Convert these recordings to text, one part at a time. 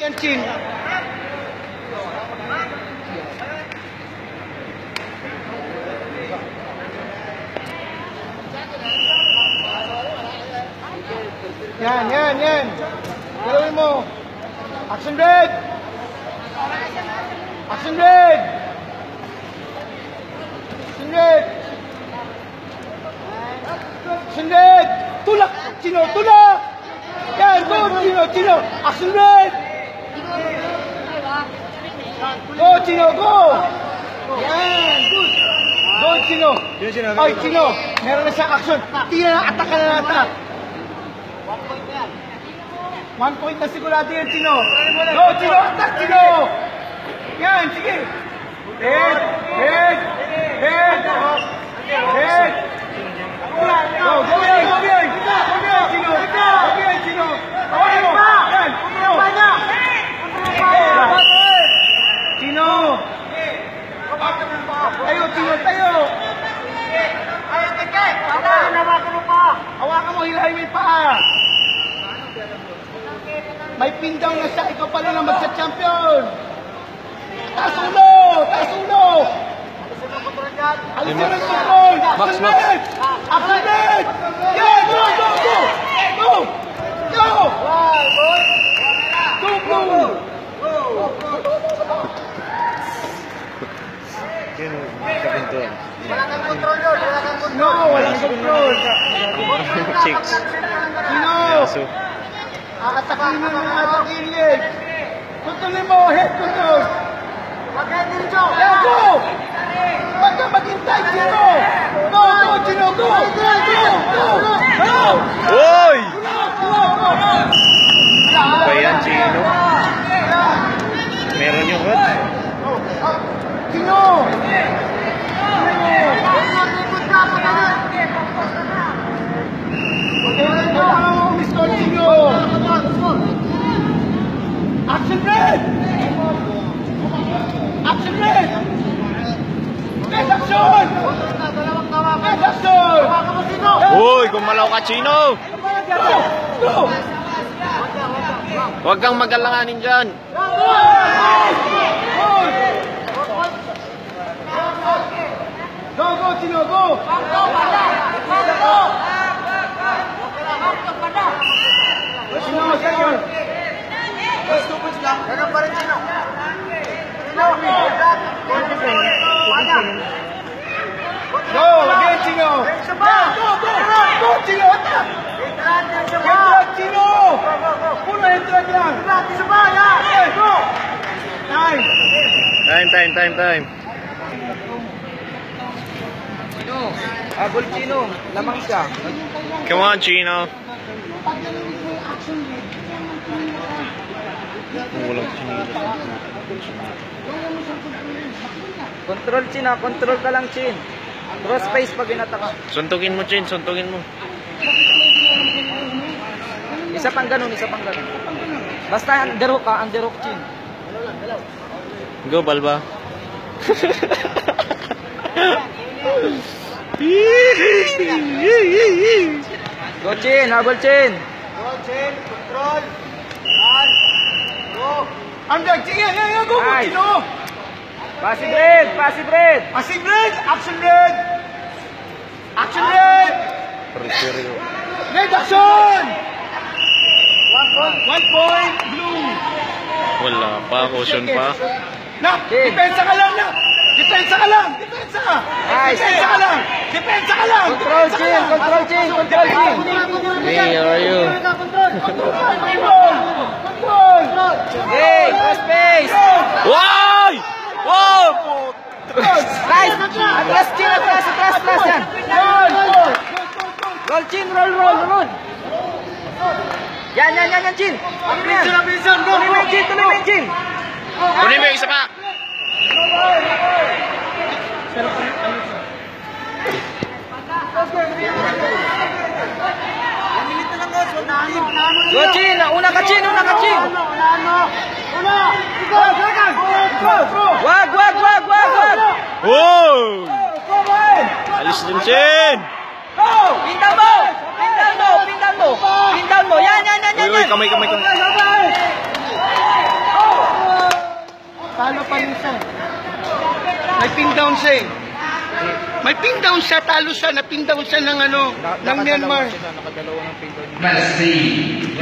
Yan, Chin. Yan. Galawin mo. Action red. Action red. Action red. Action red. Tulak. Chino, tulak. Yan, go, Chino. Action red. Go, Chino, go. Yan, good. Go, Chino. Ay, Chino. Meron na siyang action. Tingnan na, attack ka na attack. 1 point na sigurado yan, Chino. Go, Chino! Attack, Chino! Yan, sige! Head! Go, Chino! Tawain mo! Yan! Chino! Tayo, Chino, tayo! Hawakan mo, hilahin mo yung paa! May pindang na siya, ikaw pala na magsa-champion! Taas ulo! Alisin mo yung control! Action red! Yeah, go! Wala kang control yun! No, walang control! Chicks. Sino? Atakin mo ng atakin yan! Kontrolin mo! Head control! Wag kayo dito! Go! Huwag ka maghintay, Chino! Go, Chino, go! Uy! Go! Ba yan, Chino? Meron yung hot. Chino! Mr. Chino! Action red! Action red! Red action! Red action! Uy, gumalaw ka, Chino! Go! Huwag kang magalanganin dyan. Go, Chino, go! Chino, second! Ganun pa rin, Chino. Go! Again, Chino! Go, Chino! Attack! Head Chino! Puro head lang! Go! Time. Chino, habol Chino. Lamang siya. Come on, Chino. Walang Chino. Control, Chin, ha? Control ka lang, Chin. Cross face pag inataka. Suntukin mo, Chin. Suntukin mo. Isa pang ganun. Basta underhook ka, underhook, Chin. Go, Balba. Go, Chin. Habol, Chin. Go, Chin! Control! Go! Under! Sige! Go, Nice. Chino! Passive red. Passing red! Action red! Action red! Red action! 1 point! Blue! Wala pa. Caution pa. Nak! Depensa ka lang! Nice. Depensa ka lang! Control, Chin. Hey, how are you? Control! Hey, cross face. Why? Wow! Nice. Atras, Chin. Atras yan. Roll, Chin. Roll. Yan, Chin. Tuloy mo yung Chin. Kunin mo yung isa pa. Go, Chin. Una ka, Chin. Wag. Oh! Alis din, Chin. Pindal mo. Yan. Uy, kamay. May pin down siya eh. May pin down siya, talo siya, na-pin down siya ng ano, ng Myanmar. Nakadalawa ng pinto niya.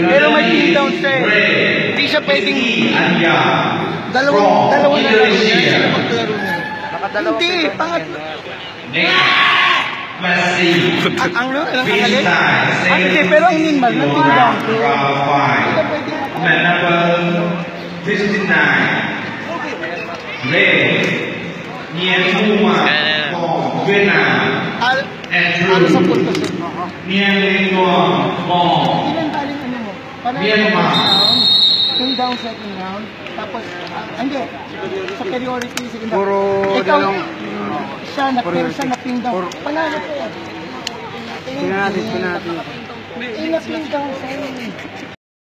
Pero may pin down siya eh. Hindi siya pwedeng dalawa na lang sila maglaro niya. Nakadalawa Hindi, pinto niya. pangatlo. Ang galing? Hindi, pero ang Myanmar, na-pin down to. Hindi ka pwedeng ano sa punto siya? Ilan baling ano mo? Parang pin down, second round. Tapos, hindi. Sa priority, second round. Puro Ikaw, dalawang... siya na pin down. Panalo ko yan. Tingnan natin. Ina pin down sa'yo.